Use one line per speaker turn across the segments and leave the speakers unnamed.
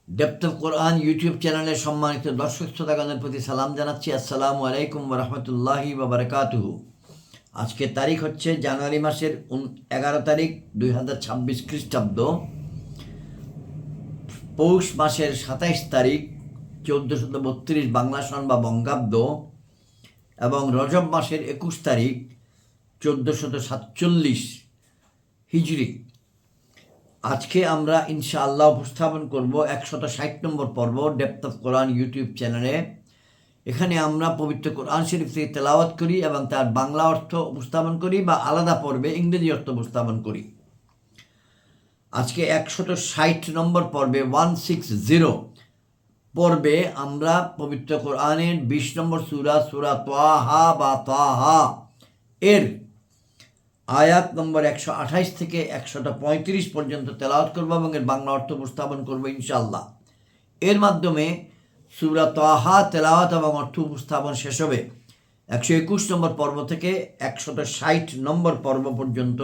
Depth of Quran YouTube চ্যানেলের সম্মানিত দর্শক শ্রোতাগণের প্রতি সালাম জানাচ্ছি। আসসালামু আলাইকুম ওয়া রাহমাতুল্লাহি ওয়া বারাকাতুহু। আজকের তারিখ হচ্ছে জানুয়ারি মাসের 11 তারিখ 2026 খ্রিস্টাব্দ, পৌষ মাসের 27 তারিখ 1432 বাংলা সন বা বঙ্গাব্দ, এবং রজব মাসের 21 তারিখ 1447 হিজরি। আজকে আমরা ইনশাআল্লাহ উপস্থাপন করব 160 নম্বর পর্ব ডেপথ অফ কোরআন ইউটিউব চ্যানেলে। এখানে আমরা পবিত্র কোরআন শরীফ থেকে তেলাওয়াত করি এবং তার বাংলা অর্থ উপস্থাপন করি বা আলাদা পর্বে ইংরেজি অর্থ উপস্থাপন করি। আজকে 160 নম্বর পর্বে 160 পর্বে আমরা পবিত্র কোরআনের 20 নম্বর সূরা তাহা বা তাহা এর আয়াত নম্বর 128 থেকে 135 পর্যন্ত তেলাওয়াত করব এবং এর বাংলা অর্থ উপস্থাপন করব ইনশাআল্লাহ। এর মাধ্যমে সূরা তাহা তেলাওয়াত এবং অর্থ উপস্থাপন শেষ হবে। 121 নম্বর পর্ব থেকে 160 নম্বর পর্ব পর্যন্ত,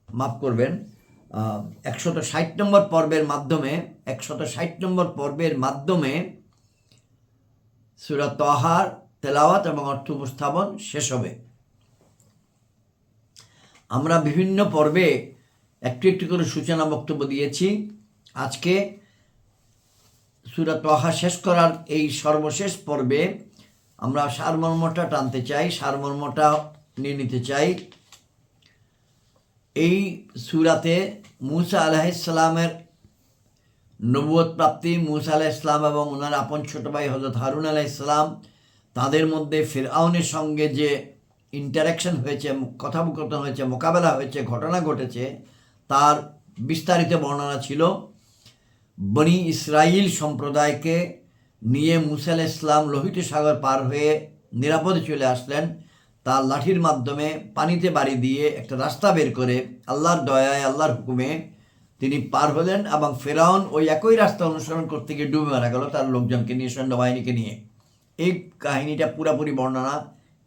মাফ করবেন, 160 নম্বর পর্বের মাধ্যমে 160 নম্বর পর্বের মাধ্যমে সূরা তাহার তেলাওয়াত এবং অর্থ উপস্থাপন শেষ হবে। আমরা বিভিন্ন পর্বে একটু একটু করে সূচনা বক্তব্য দিয়েছি। আজকে সূরা তাহা শেষ করার এই সর্বশেষ পর্বে আমরা সারমর্মটা টানতে চাই, সারমর্মটা নিয়ে নিতে চাই। এই সূরাতে মূসা আলাইহিস সালামের নবুয়ত প্রাপ্তি, মূসা আলাইহিস সালাম এবং ওনার আপন ছোট ভাই হযরত হারুন আলাইহিস সালাম, তাদের মধ্যে ফিরআউনের সঙ্গে যে ইন্টারাকশন হয়েছে, কথোপকথন হয়েছে, মোকাবেলা হয়েছে, ঘটনা ঘটেছে, তার বিস্তারিত বর্ণনা ছিল। বনি ইসরাইল সম্প্রদায়কে নিয়ে মূসা আলাইহিস সালাম লোহিত সাগর পার হয়ে নিরাপদে চলে আসলেন। তার লাঠির মাধ্যমে পানিতে বাড়ি দিয়ে একটা রাস্তা বের করে আল্লাহর দয়ায়, আল্লাহর হুকুমে তিনি পার হলেন এবং ফেরাউন ওই একই রাস্তা অনুসরণ করতে গিয়ে ডুবে মারা গেল তার লোকজনকে নিয়ে, সৈন্যবাহিনীকে নিয়ে। এই কাহিনীটা পুরাপুরি বর্ণনা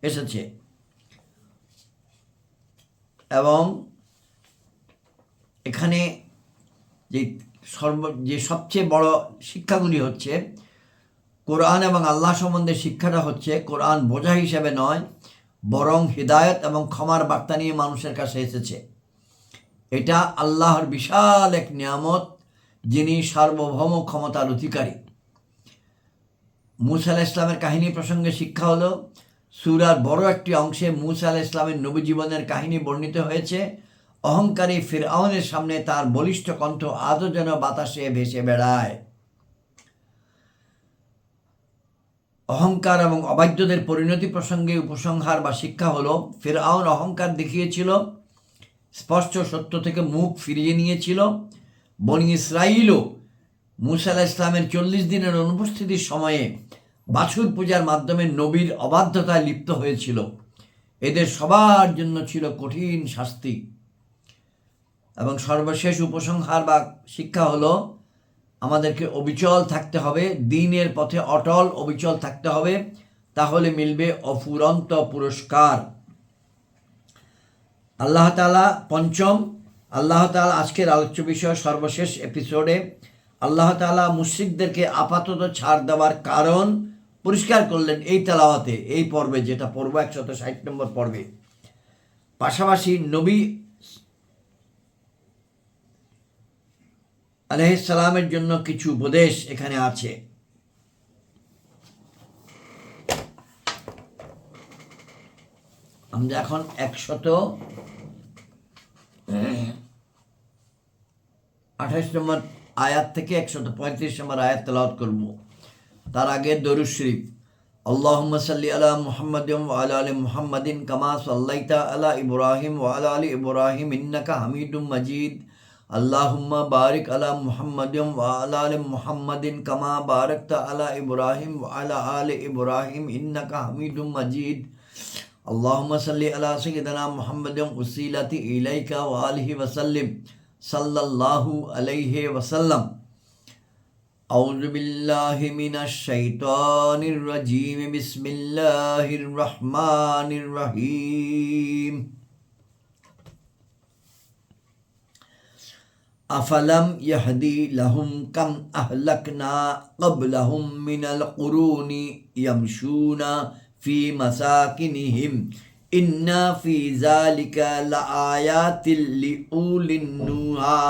এসেছে এবং এখানে যে সবচেয়ে বড় শিক্ষাগুলি হচ্ছে কোরআন এবং আল্লাহ সম্বন্ধে শিক্ষাটা হচ্ছে কোরআন বোঝা হিসেবে নয়, বরং হিদায়ত এবং ক্ষমার বার্তা নিয়ে মানুষের কাছে এসেছে। এটা আল্লাহর বিশাল এক নিয়ামত, যিনি সার্বভৌম ক্ষমতার অধিকারী। মূসা আলাইহিস সালামের কাহিনী প্রসঙ্গে শিক্ষা হলো, সূরার বড় একটি অংশে মূসা আলাইহিস সালামের নবী জীবনের কাহিনী বর্ণিত হয়েছে। অহংকারী ফিরআউনের সামনে তার বলিষ্ঠ কণ্ঠ আজও যেন বাতাসে ভেসে বেড়ায়। অহংকার এবং অবাধ্যদের পরিণতি প্রসঙ্গে উপসংহার বা শিক্ষা হলো, ফিরআউন অহংকার দেখিয়েছিল, স্পষ্ট সত্য থেকে মুখ ফিরিয়ে নিয়েছিল। বনি ইসরাইলও মূসা আলাইহিস সালামের 40 দিনের অনুপস্থিতির সময়ে বাছুর পূজার মাধ্যমে নবীর অবাধ্যতায় লিপ্ত হয়েছিল। এদের সবার জন্য ছিল কঠিন শাস্তি। এবং সর্বশেষ উপসংহার বা শিক্ষা হলো, আমাদেরকে অবিচল থাকতে হবে, দ্বীনের পথে অটল অবিচল থাকতে হবে, তাহলে মিলবে অফুরন্ত পুরস্কার। আল্লাহ তাআলা পঞ্চম, আল্লাহ তাআলা আজকের আলোচ্য বিষয় সর্বশেষ এপিসোডে আল্লাহ তাআলা মুশরিকদেরকে আপাতত ছাড় দেওয়ার কারণ পরিষ্কার করলেন এই তেলাওয়াতে, এই পর্বে, যেটা পড়ব 160 নম্বর পর্বে। পাশাপাশি নবী আলাইহিস সালামের জন্য কিছু উপদেশ এখানে আছে। আমরা এখন 128 নম্বর আয়াত থেকে 135 নম্বর আয়াত তেলাওয়াত করব। তার আগে দরুদ শরীফ। আল্লাহুম্মা সাল্লি আলা মুহাম্মাদিন ওয়া আলা আলি মুহাম্মাদিন কামা সাল্লাইতা আলা ইব্রাহিম ওয়া আলা আলি ইব্রাহিম ইন্নাকা হামিদুম মাজিদ। আল্লাহুম্মা বারিক আলা মুহাম্মাদিন ওয়া আলা আলি মুহাম্মাদিন কামা বারাকতা আলা ইব্রাহিম ওয়া আলা আলি ইব্রাহিম ইন্নাকা হামিদুম মাজিদ। আল্লাহুম্মা সাল্লি আলা সাইয়্যিদিনা মুহাম্মাদিন উসিলাতি ইলাইকা ওয়া আলিহি ওয়া সাল্লিম সাল্লাল্লাহু আলাইহি ওয়া সাল্লাম। আউযু বিল্লাহি মিনাশ শাইতানির রাজীম। বিসমিল্লাহির রহমানির রহিম। আফালাম ইয়াহদি লাহুম কাম আহলাকনা ক্বাবলাহুম মিনাল কুরুনি ইয়ামশুনা ফি মাসাকিনিহিম ইন্না ফি যালিকা লাআয়াতিল লিউলিন নুহা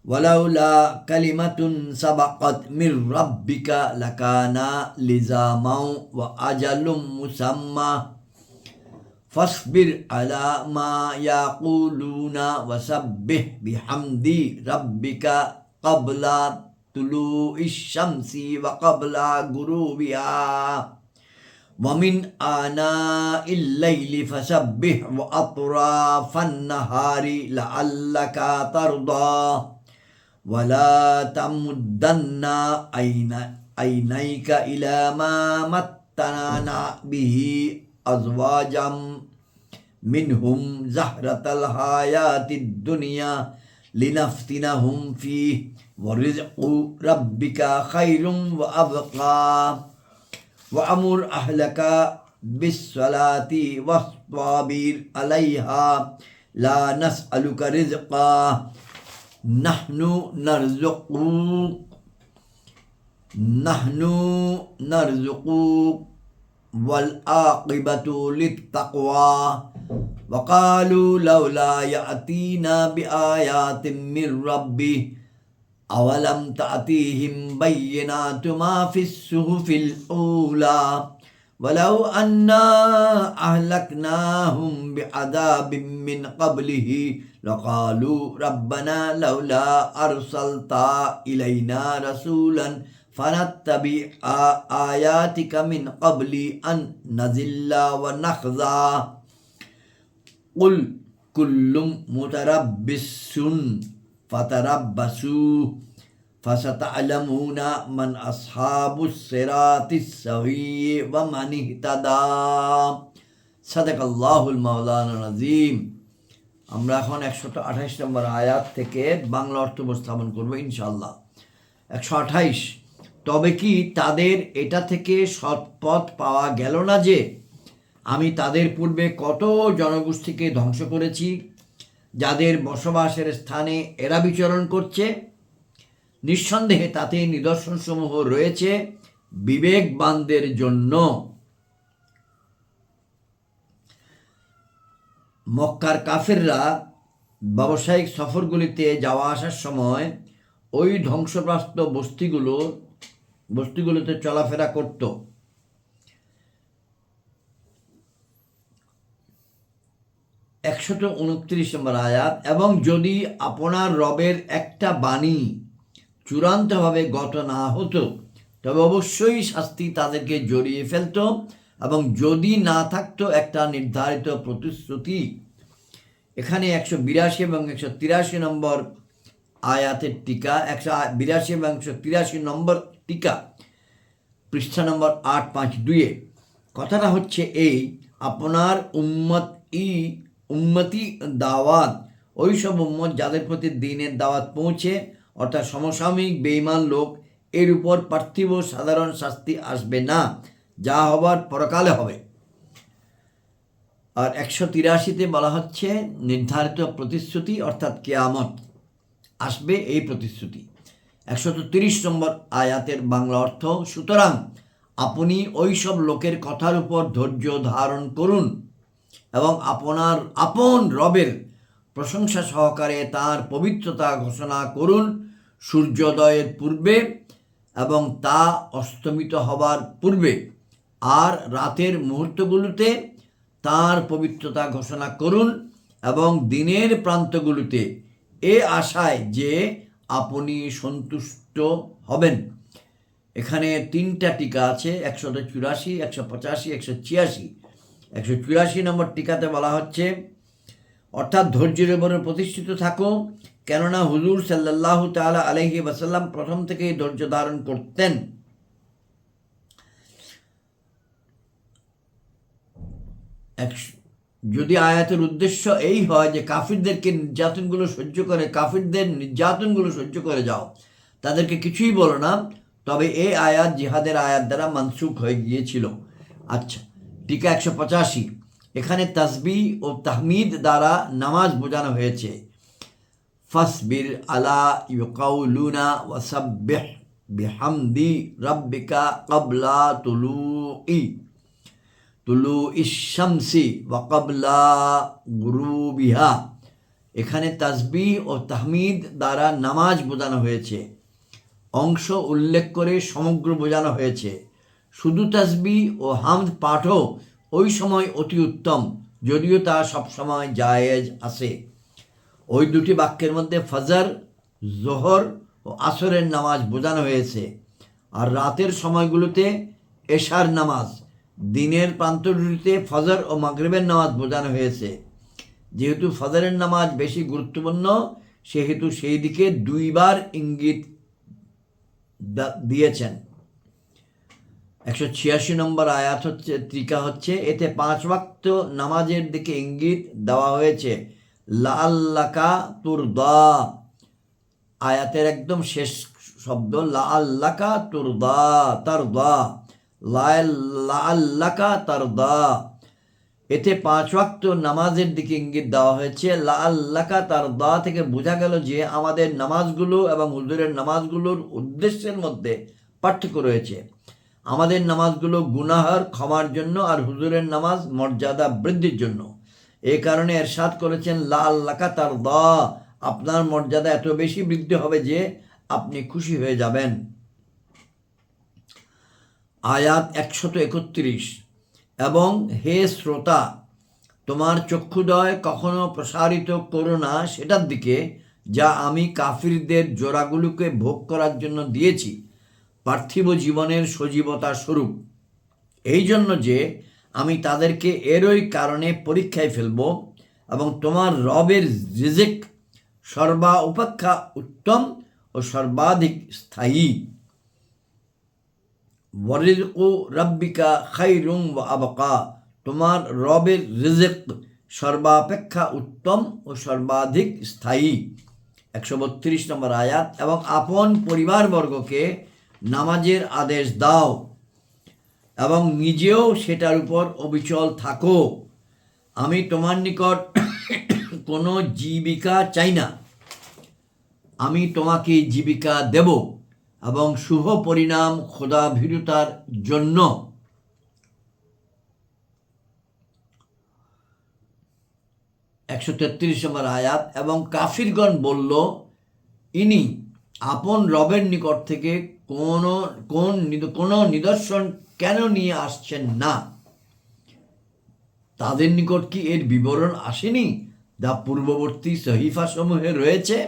ওয়ালাউলা কালিমাতুন সাবাকাত মির রাব্বিকা লাকানা লিজামাও ওয়া আজালুম মুসাম্মা ফাসবির আলা মা ইয়াকুলুনা ওয়াসাব্বিহ বিহামদি রাব্বিকা ক্বাবলা তুলুইশ শামসি ওয়া ক্বাবলা গুরুবিহা ওয়া মিন আনাইল লাইলি ফাসাব্বিহ ওয়া আতরাফান নাহারি লাআল্লাকা তারদা ওয়ালা তামুদ্দান্না আইনাইকা ইলা মা মাত্তানা বিহি আজওয়াজাম মিনহুম জাহরাতাল হায়াতিদ দুনিয়া লিনাফতিনাহুম ফিহি ওয়া রিজকু রাব্বিকা খায়রুম ওয়া আবকা ওয়া আমুর আহলাকা বিসসালাতি ওয়াসতাবির আলাইহা লা নাসআলুকা রিজকা নাহনু নারযুকুক ওয়াল আকিবাতু লিত্তাকওয়া ওয়া ক্বালু লাউলা ইয়াতিনা বিআয়াতিন মির রাব্বিহি আওয়ালাম তা'তিহিম বায়্যিনাতু মা ফিস সুহুফিল উলা ওয়ালাউ আন্না আহলাকনাহুম বিআযাবিম মিন ক্বাবলিহি লাকালু রাব্বানা লাউলা আরসালতা ইলাইনা রাসূলান ফানাত্তাবি আয়াতিকা মিন ক্বাবলি আন নাযিল্লা ওয়া নাখযা কুল কুল্লুম মুতারাব্বিসুন ফাতারাব্বাসু ফাসাতা'লামুনা মান আসহাবুস সিরাতিস সাওয়্যি ওয়া মান ইহতাদা। সাদাকাল্লাহুল মাওলানা আযীম। আমরা এখন 128 নম্বর আয়াত থেকে বাংলা অর্থ উপস্থাপন করব ইনশাআল্লাহ। 128, তবে কি তাদের এটা থেকে সৎপথ পাওয়া গেল না যে আমি তাদের পূর্বে কত জনগোষ্ঠীকে ধ্বংস করেছি যাদের বসবাসের স্থানে এরা বিচরণ করছে। নিঃসন্দেহে তাতে নিদর্শনসমূহ রয়েছে বিবেকবানদের জন্য। মক্কার কাফেররা ব্যবসায়িক সফরগুলিতে যাওয়া আসার সময় ওই ধ্বংসপ্রাপ্ত বস্তিগুলোতে চলাফেরা করত। 129 নম্বর আয়াত, এবং যদি আপনার রবের একটা বাণী চূড়ান্তভাবে গত না হতো তবে অবশ্যই শাস্তি তাদেরকে জড়িয়ে ফেলত, এবং যদি না থাকতো একটা নির্ধারিত প্রতিশ্রুতি। এখানে 182 এবং 183 নম্বর আয়াতের টিকা, 182 এবং 183 নম্বর টিকা পৃষ্ঠা নম্বর 852-এ কথাটা হচ্ছে এই, আপনার উম্মতি দাওয়াত ওই সব উম্মত যাদের প্রতি দ্বীনের দাওয়াত পৌঁছে, অর্থাৎ সমসাময়িক বেঈমান লোক, এর উপর পার্থিব সাধারণ শাস্তি আসবে না, যা হবার পরকালে হবে। আর 183-তে বলা হচ্ছে নির্ধারিত প্রতিশ্রুতি, অর্থাৎ কিয়ামত আসবে এই প্রতিশ্রুতি। 130 নম্বর আয়াতের বাংলা অর্থ, সুতরাং আপনি ওই সব লোকের কথার উপর ধৈর্য ধারণ করুন এবং আপনার আপন রবের প্রশংসা সহকারে তাঁর পবিত্রতা ঘোষণা করুন সূর্যোদয়ের পূর্বে এবং তা অস্তমিত হবার পূর্বে, আর রাতের মুহূর্তগুলোতে তাঁর পবিত্রতা ঘোষণা করুন এবং দিনের প্রান্তগুলোতে, এ আশায় যে আপনি সন্তুষ্ট হবেন। এখানে 3টা টিকা আছে, 184, 185, 186। 184 নম্বর টিকাতে বলা হচ্ছে, অর্থাৎ ধৈর্যের উপরে প্রতিষ্ঠিত থাকো, কেননা হুজুর সাল্লাল্লাহু তাআলা আলাইহি ওয়াসাল্লাম প্রথম থেকেই ধৈর্য ধারণ করতেন। যদি আয়াতের উদ্দেশ্য এই হয় যে কাফিরদের নির্যাতনগুলো সহ্য করে যাও, তাদেরকে কিছুই বলো না, তবে এই আয়াত জিহাদের আয়াত দ্বারা মানসুখ হয়ে গিয়েছিল। আচ্ছা, টিকা 185, এখানে তাসবিহ ও তাহমিদ দ্বারা নামাজ বোঝানো হয়েছে। ফাসবির আলা ইউকাউলুনা ওয়াসাব্বিহ বিহামদি রাব্বিকা ক্বাবলা তুলুইশ শামসি ওয়া ক্বাবলা গুরুবিহা। এখানে তাসবিহ ও তাহমিদ দ্বারা নামাজ বোঝানো হয়েছে, অংশ উল্লেখ করে সমগ্র বোঝানো হয়েছে। শুধু তাসবিহ ও হামদ পাঠও ওই সময় অতি উত্তম, যদিও তা সবসময় জায়েজ আছে। ওই দুটি বাক্যের মধ্যে ফজর, জোহর ও আসরের নামাজ বোঝানো হয়েছে, আর রাতের সময়গুলোতে এশার নামাজ, দিনের প্রান্তগুলিতে ফজর ও মাগরিবের নামাজ বোঝানো হয়েছে। যেহেতু ফজরের নামাজ বেশি গুরুত্বপূর্ণ, সেহেতু সেই দিকে দুইবার ইঙ্গিত দিয়েছেন। 186 নম্বর আয়াত হচ্ছে ত্রিকা হচ্ছে, এতে 5 ওয়াক্ত নামাজের দিকে ইঙ্গিত দেওয়া হয়েছে। লাআল্লাকা তুরদা, আয়াতের একদম শেষ শব্দ লাআল্লাকা তারদা, লাআল্লাকা তারদা। এতে 5 ওয়াক্ত নামাজের দিকে ইঙ্গিত দেওয়া হয়েছে। লাআল্লাকা তারদা থেকে বোঝা গেল যে আমাদের নামাজগুলো এবং হুজুরের নামাজগুলোর উদ্দেশ্যের মধ্যে পার্থক্য রয়েছে। আমাদের নামাজগুলো গুনাহের ক্ষমার জন্য, আর হুজুরের নামাজ মর্যাদা বৃদ্ধির জন্য। এই কারণে এরশাদ করেছেন লাআল্লাকা তারদা, আপনার মর্যাদা এত বেশি বৃদ্ধি হবে যে আপনি খুশি হয়ে যাবেন। আয়াত 131, এবং হে শ্রোতা, তোমার চক্ষুদয় কখনো প্রসারিত করো না সেটার দিকে যা আমি কাফিরদের জোড়াগুলোকে ভোগ করার জন্য দিয়েছি, পার্থিব জীবনের সজীবতা স্বরূপ, এই জন্য যে আমি তাদেরকে এরই কারণে পরীক্ষায় ফেলব, এবং তোমার রবের রিজিক সর্বাপেক্ষা উত্তম ও সর্বাধিক স্থায়ী। ওয়ারিজকু রাব্বিকা খায়রুম ওয়া আবকা, তোমার রবের রিজিক সর্বাপেক্ষা উত্তম ও সর্বাধিক স্থায়ী। 132 নম্বর আয়াত, এবং আপন পরিবারবর্গকে নামাজের আদেশ দাও এবং নিজেও সেটার উপর অবিচল থাকো। আমি তোমার নিকট কোনো জীবিকা চাই না, আমি তোমাকে জীবিকা দেব এবং শুভ পরিণাম খোদাভীরুতার জন্য। 133 নম্বর আয়াত, এবং কাফিরগণ বলল, ইনি আপন রবের নিকট থেকে কোনো নিদর্শন কেন নিয়ে আসছেন না? তাদের নিকট কি এর বিবরণ আসেনি যা পূর্ববর্তী সহিফা সমূহে রয়েছে?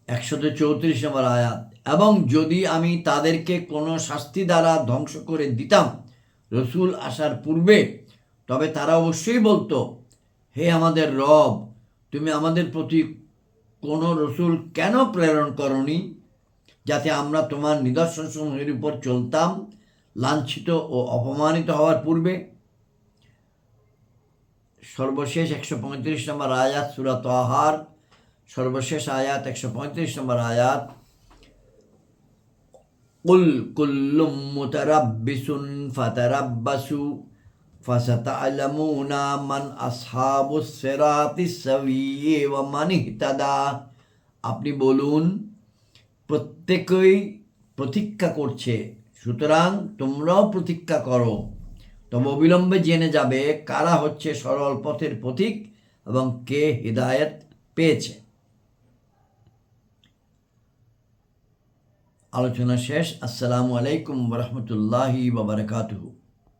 134 নম্বর আয়াত, এবং যদি আমি তাদেরকে কোনো শাস্তি দ্বারা ধ্বংস করে দিতাম রসুল আসার পূর্বে, তবে তারা অবশ্যই বলতো, হে আমাদের রব, তুমি আমাদের প্রতি কোনো রসুল কেন প্রেরণ করনি যাতে আমরা তোমার নিদর্শনসমূহের উপর চলতাম লাঞ্ছিত ও অপমানিত হওয়ার পূর্বে? সর্বশেষ 135 নম্বর আয়াত সূরা তাহার সর্বশেষ আয়াত 135 নম্বর আয়াত, কুল কুল্লুম মুতারাব্বিসুন ফাতারাব্বাসু ফাসাতা'লামুনা মান আসহাবুস সিরাতিস সাওয়্যি ওয়া মান ইহতাদা। আপনি বলুন, প্রত্যেকেই প্রতীক্ষা করছে, সুতরাং তোমরাও প্রতীক্ষা করো, তবে অবিলম্বে জেনে যাবে কারা হচ্ছে সরল পথের পথিক এবং কে হিদায়াত পেয়েছে। আলোচনা শেষ। আসসালামু আলাইকুম ওয়া রাহমাতুল্লাহি ওয়া বারাকাতুহু।